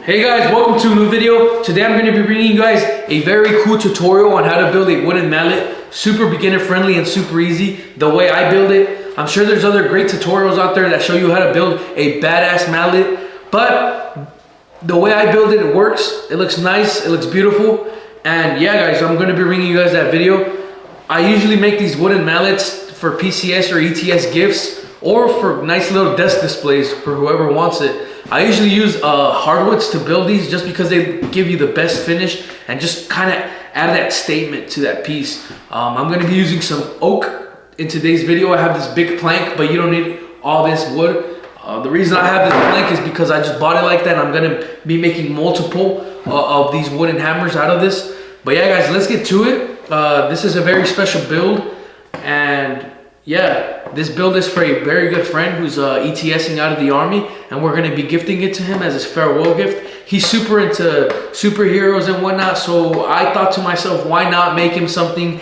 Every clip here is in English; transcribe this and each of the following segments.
Hey guys, welcome to a new video. Today I'm going to be bringing you guys a very cool tutorial on how to build a wooden mallet. Super beginner friendly and super easy the way I build it. I'm sure there's other great tutorials out there that show you how to build a badass mallet, but the way I build it, it works. It looks nice, it looks beautiful. And yeah guys, I'm going to be bringing you guys that video. I usually make these wooden mallets for PCS or ETS gifts or for nice little desk displays for whoever wants it. I usually use hardwoods to build these just because they give you the best finish and just kind of add that statement to that piece. I'm going to be using some oak in today's video. I have this big plank, but you don't need all this wood. The reason I have this plank is because I just bought it like that. I'm going to be making multiple of these wooden hammers out of this. But yeah guys, let's get to it. This is a very special build, and yeah, this build is for a very good friend who's ETSing out of the army, and we're going to be gifting it to him as his farewell gift. He's super into superheroes and whatnot, so I thought to myself, why not make him something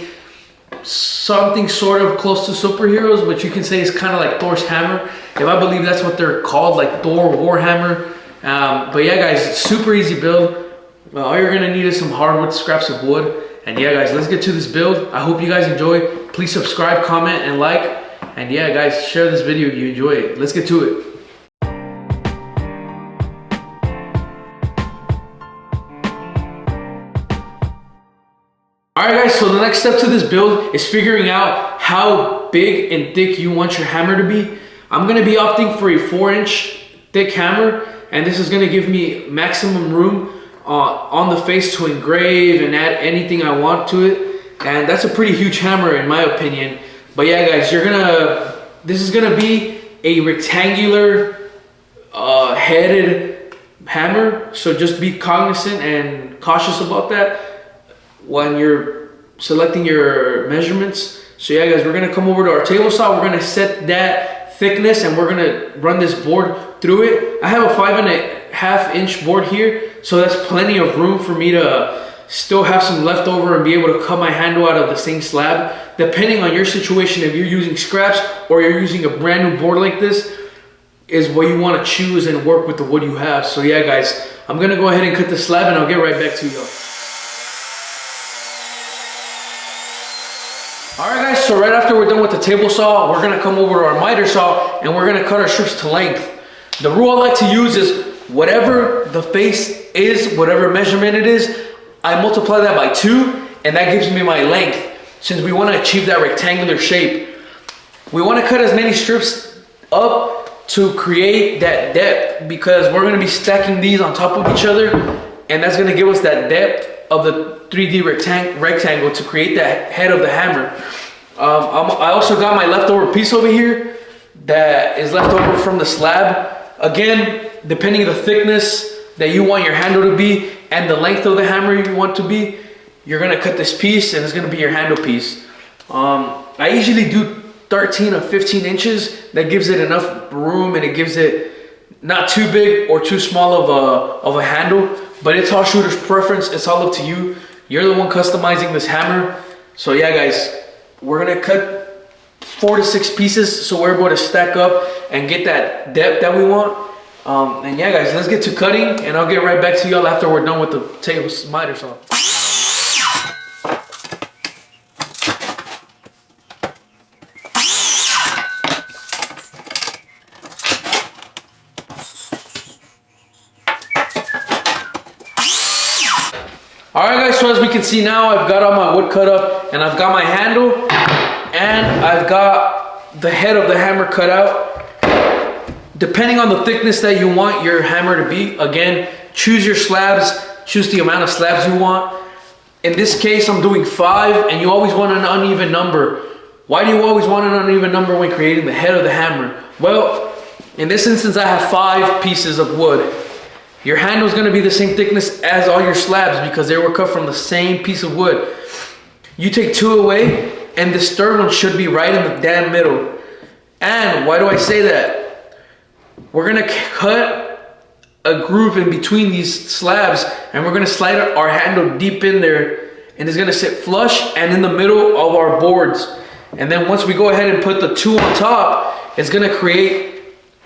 sort of close to superheroes, which you can say is kind of like Thor's hammer, if I believe that's what they're called, like Thor Warhammer. But yeah guys, super easy build. All you're going to need is some hardwood, scraps of wood. And yeah guys, let's get to this build. I hope you guys enjoy. Please subscribe, comment, and like. And yeah guys, share this video if you enjoy it. Let's get to it. Alright guys, so the next step to this build is figuring out how big and thick you want your hammer to be. I'm going to be opting for a 4-inch thick hammer, and this is going to give me maximum room on the face to engrave and add anything I want to it. And that's a pretty huge hammer in my opinion. But yeah guys, this is gonna be a rectangular headed hammer, so just be cognizant and cautious about that when you're selecting your measurements. So yeah guys, we're gonna come over to our table saw. We're gonna set that thickness and we're gonna run this board through it. I have a 5.5-inch board here, so that's plenty of room for me to still have some leftover and be able to cut my handle out of the same slab. Depending on your situation, if you're using scraps or you're using a brand new board like this, is what you want to choose and work with the wood you have. So yeah guys, I'm gonna go ahead and cut the slab and I'll get right back to you. Alright guys, so right after we're done with the table saw, we're gonna come over to our miter saw and we're gonna cut our strips to length. The rule I like to use is whatever the face is, whatever measurement it is, I multiply that by 2, and that gives me my length. Since we want to achieve that rectangular shape, we want to cut as many strips up to create that depth, because we're going to be stacking these on top of each other, and that's going to give us that depth of the 3D rectangle to create that head of the hammer. I also got my leftover piece over here that is left over from the slab. Again, depending on the thickness that you want your handle to be and the length of the hammer you want to be, you're gonna cut this piece and it's gonna be your handle piece. I usually do 13 or 15 inches. That gives it enough room and it gives it not too big or too small of a handle, but it's all shooter's preference. It's all up to you. You're the one customizing this hammer. So yeah guys, we're gonna cut 4 to 6 pieces so we're able to stack up and get that depth that we want. And yeah guys, let's get to cutting and I'll get right back to y'all after we're done with the table miter saw. Alright guys, so as we can see now, I've got all my wood cut up and I've got my handle and I've got the head of the hammer cut out. Depending on the thickness that you want your hammer to be, again, choose your slabs, choose the amount of slabs you want. In this case, I'm doing 5, and you always want an uneven number. Why do you always want an uneven number when creating the head of the hammer? Well, in this instance, I have 5 pieces of wood. Your handle is going to be the same thickness as all your slabs because they were cut from the same piece of wood. You take 2 away, and this third one should be right in the damn middle. And why do I say that? We're gonna cut a groove in between these slabs and we're gonna slide our handle deep in there, and it's gonna sit flush and in the middle of our boards. And then once we go ahead and put the 2 on top, it's gonna create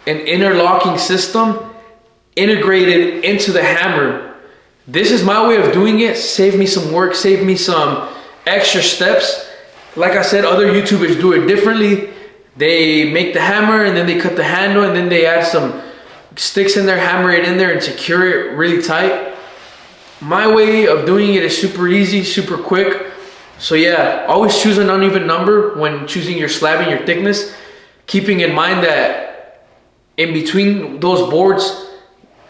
an interlocking system integrated into the hammer. This is my way of doing it. Save me some work, save me some extra steps. Like I said, other YouTubers do it differently. They make the hammer and then they cut the handle and then they add some sticks in there, hammer it in there and secure it really tight. My way of doing it is super easy, super quick. So yeah, always choose an uneven number when choosing your slab and your thickness, keeping in mind that in between those boards,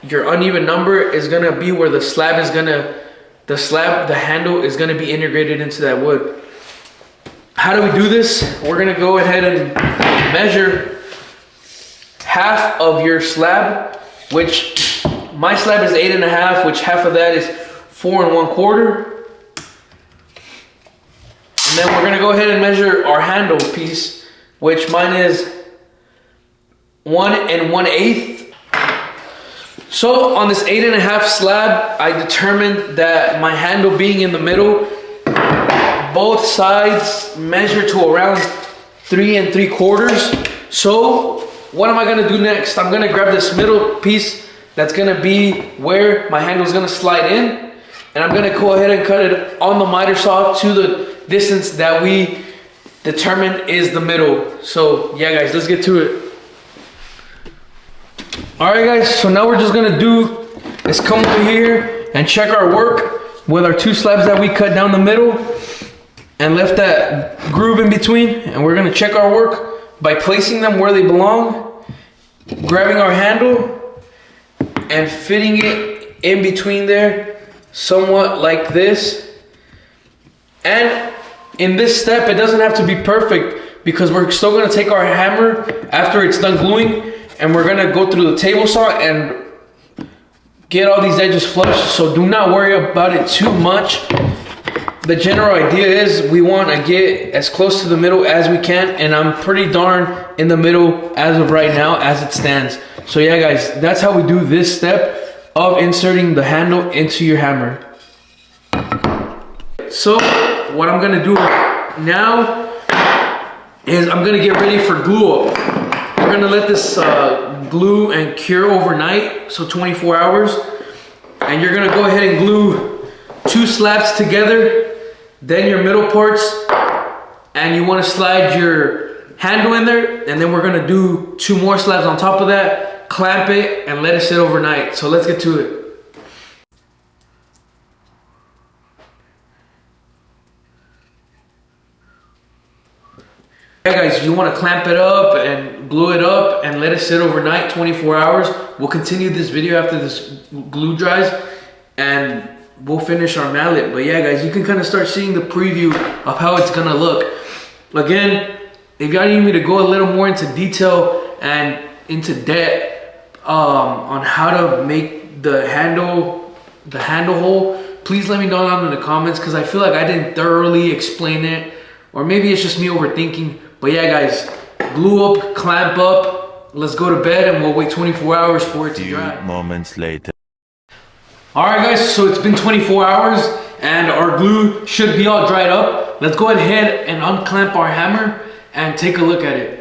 your uneven number is gonna be where the handle is gonna be integrated into that wood. How do we do this? We're gonna go ahead and measure half of your slab, which my slab is 8.5, which half of that is 4 1/4. And then we're gonna go ahead and measure our handle piece, which mine is 1 1/8. So on this 8.5 slab, I determined that my handle being in the middle, both sides measure to around 3 3/4. So what am I gonna do next? I'm gonna grab this middle piece that's gonna be where my handle is gonna slide in, and I'm gonna go ahead and cut it on the miter saw to the distance that we determined is the middle. So yeah guys, let's get to it. All right guys, so now we're just gonna do is come over here and check our work with our 2 slabs that we cut down the middle and left that groove in between, and we're gonna check our work by placing them where they belong, grabbing our handle and fitting it in between there, somewhat like this. And in this step, it doesn't have to be perfect because we're still gonna take our hammer after it's done gluing and we're gonna go through the table saw and get all these edges flush. So do not worry about it too much. The general idea is we wanna get as close to the middle as we can, and I'm pretty darn in the middle as of right now as it stands. So yeah guys, that's how we do this step of inserting the handle into your hammer. So what I'm gonna do now is I'm gonna get ready for glue up. We're gonna let this glue and cure overnight, so 24 hours. And you're gonna go ahead and glue 2 slabs together, then your middle parts, and you wanna slide your handle in there, and then we're gonna do 2 more slabs on top of that, clamp it, and let it sit overnight. So let's get to it. Yeah guys, you want to clamp it up and glue it up and let it sit overnight, 24 hours. We'll continue this video after this glue dries and we'll finish our mallet. But yeah guys, you can kind of start seeing the preview of how it's gonna look. Again, if y'all need me to go a little more into detail and into depth on how to make the handle hole, please let me know down in the comments, because I feel like I didn't thoroughly explain it, or maybe it's just me overthinking. But yeah guys, glue up, clamp up, let's go to bed and we'll wait 24 hours for it to dry. Few moments later. All right guys, so it's been 24 hours and our glue should be all dried up. Let's go ahead and unclamp our hammer and take a look at it.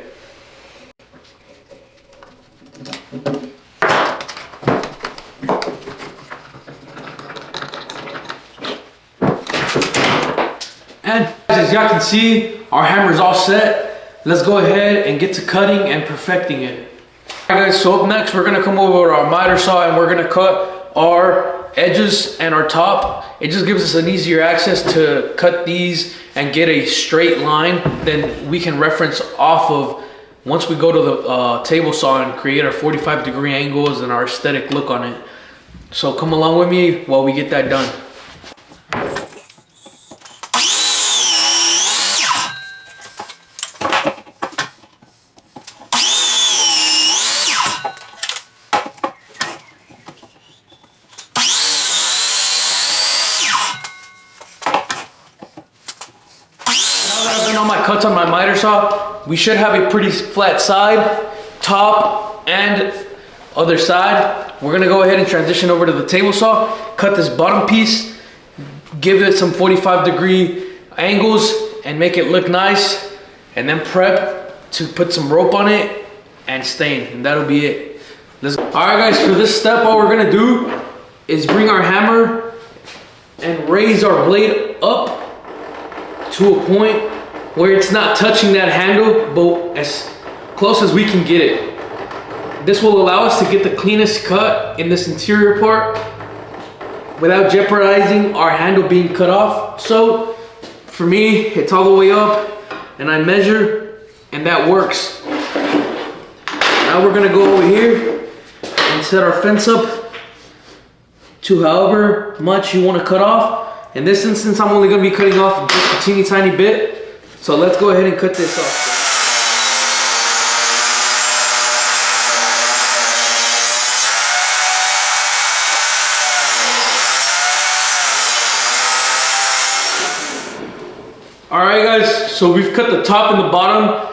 And as y'all can see, our hammer is all set. Let's go ahead and get to cutting and perfecting it. All right guys, so up next we're gonna come over to our miter saw and we're gonna cut our edges and our top. It just gives us an easier access to cut these and get a straight line. Then we can reference off of once we go to the table saw and create our 45-degree angles and our aesthetic look on it. So come along with me while we get that done. On my cuts on my miter saw, we should have a pretty flat side, top and other side. We're gonna go ahead and transition over to the table saw, cut this bottom piece, give it some 45-degree angles and make it look nice, and then prep to put some rope on it and stain, and that'll be it. All right, guys, for this step, all we're gonna do is bring our hammer and raise our blade up to a point where it's not touching that handle, but as close as we can get it. This will allow us to get the cleanest cut in this interior part without jeopardizing our handle being cut off. So for me, it's all the way up and I measure, and that works. Now we're gonna go over here and set our fence up to however much you want to cut off. In this instance, I'm only going to be cutting off just a teeny tiny bit. So let's go ahead and cut this off. All right, guys, so we've cut the top and the bottom,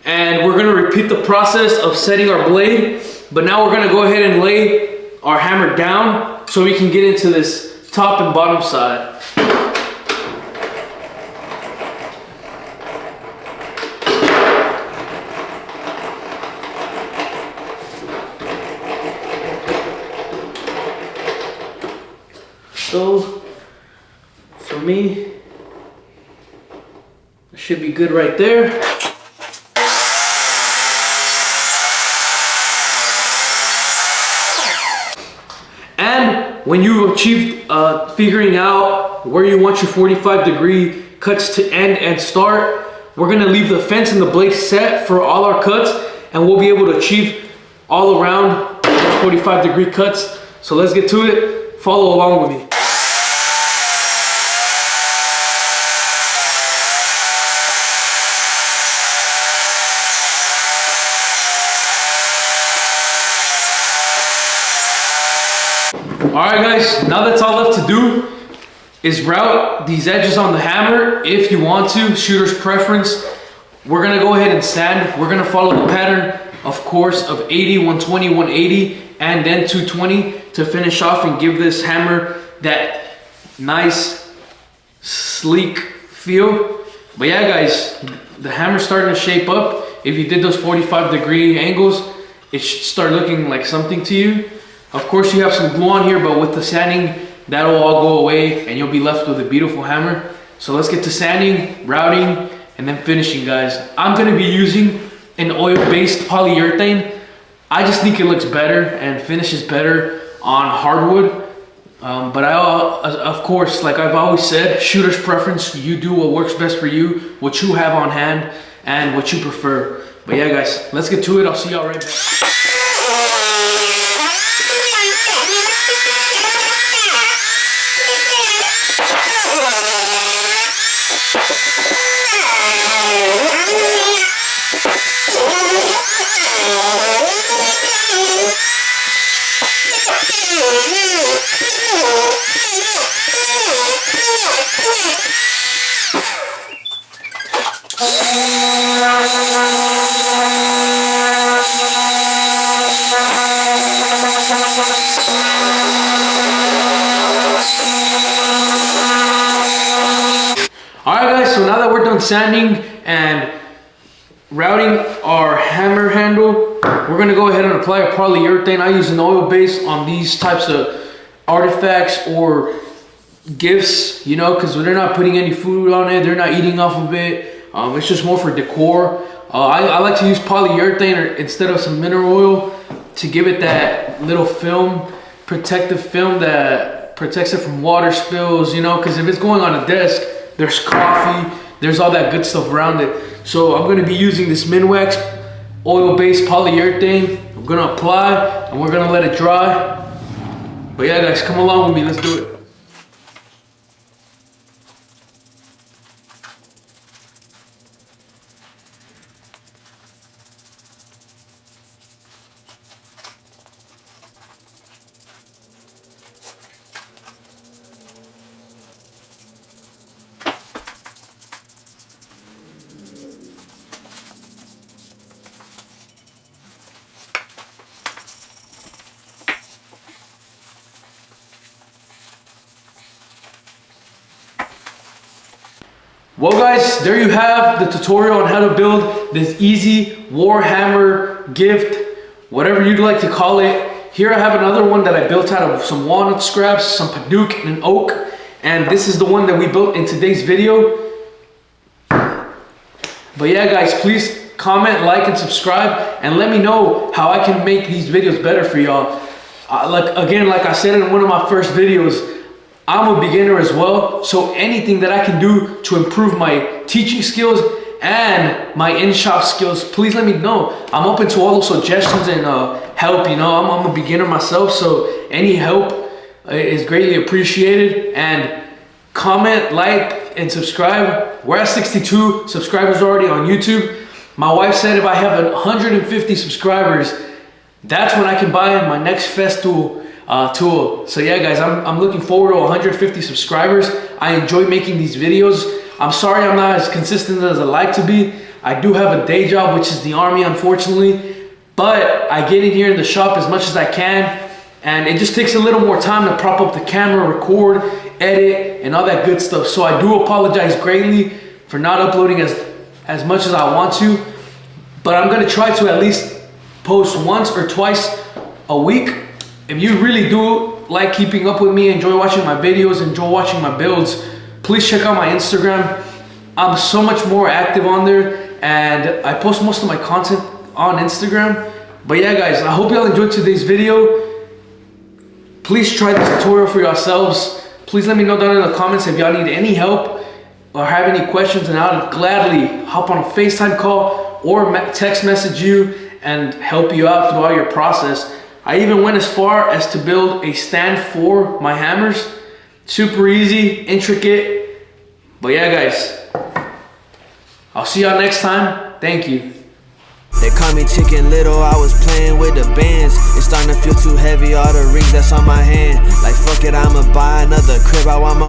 and we're going to repeat the process of setting our blade. But now we're gonna go ahead and lay our hammer down so we can get into this top and bottom side. So for me, it should be good right there. And when you achieve figuring out where you want your 45-degree cuts to end and start, we're gonna leave the fence and the blade set for all our cuts, and we'll be able to achieve all around 45-degree cuts. So let's get to it. Follow along with me. All right, guys, now that's all left to do is route these edges on the hammer if you want to, shooter's preference. We're gonna go ahead and sand. We're gonna follow the pattern, of course, of 80, 120, 180, and then 220 to finish off and give this hammer that nice, sleek feel. But yeah, guys, the hammer's starting to shape up. If you did those 45-degree angles, it should start looking like something to you. Of course, you have some glue on here, but with the sanding, that'll all go away and you'll be left with a beautiful hammer. So let's get to sanding, routing, and then finishing, guys. I'm gonna be using an oil-based polyurethane. I just think it looks better and finishes better on hardwood. But of course, like I've always said, shooter's preference. You do what works best for you, what you have on hand, and what you prefer. But yeah, guys, let's get to it. I'll see y'all right back. Alright, guys, so now that we're done sanding and routing our hammer handle, we're gonna go ahead and apply a polyurethane. I use an oil base on these types of artifacts or gifts, you know, because they're not putting any food on it, they're not eating off of it. It's just more for decor. I like to use polyurethane instead of some mineral oil to give it that little film, protective film that protects it from water spills, you know, because if it's going on a desk, there's coffee, there's all that good stuff around it. So I'm gonna be using this Minwax oil-based polyurethane. I'm gonna apply and we're gonna let it dry. But yeah, guys, come along with me, let's do it. Well, guys, there you have the tutorial on how to build this easy Warhammer gift whatever you'd like to call it. Here I have another one that I built out of some walnut scraps, some padauk, and an oak. And this is the one that we built in today's video. But yeah, guys, please comment, like, and subscribe, and let me know how I can make these videos better for y'all. Like I said in one of my first videos, I'm a beginner as well, so anything that I can do to improve my teaching skills and my in-shop skills, please let me know. I'm open to all those suggestions and help. You know, I'm a beginner myself, so any help is greatly appreciated. And comment, like, and subscribe. We're at 62 subscribers already on YouTube. My wife said if I have 150 subscribers, that's when I can buy my next Festool tool. So yeah, guys, I'm looking forward to 150 subscribers. I enjoy making these videos. I'm sorry I'm not as consistent as I like to be. I do have a day job, which is the Army, unfortunately, but I get in here in the shop as much as I can, and it just takes a little more time to prop up the camera, record, edit, and all that good stuff. So I do apologize greatly for not uploading as much as I want to, but I'm gonna try to at least post once or twice a week. If you really do like keeping up with me, enjoy watching my videos, enjoy watching my builds, please check out my Instagram. I'm so much more active on there, and I post most of my content on Instagram. But yeah, guys, I hope y'all enjoyed today's video. Please try this tutorial for yourselves. Please let me know down in the comments if y'all need any help or have any questions, and I'll gladly hop on a FaceTime call or text message you and help you out throughout your process. I even went as far as to build a stand for my hammers. Super easy, intricate. But yeah, guys, I'll see y'all next time. Thank you. They call me Chicken Little, I was playing with the bands. It's starting to feel too heavy, all the rings that's on my hand. Like fuck it, I'ma buy another crib, I want my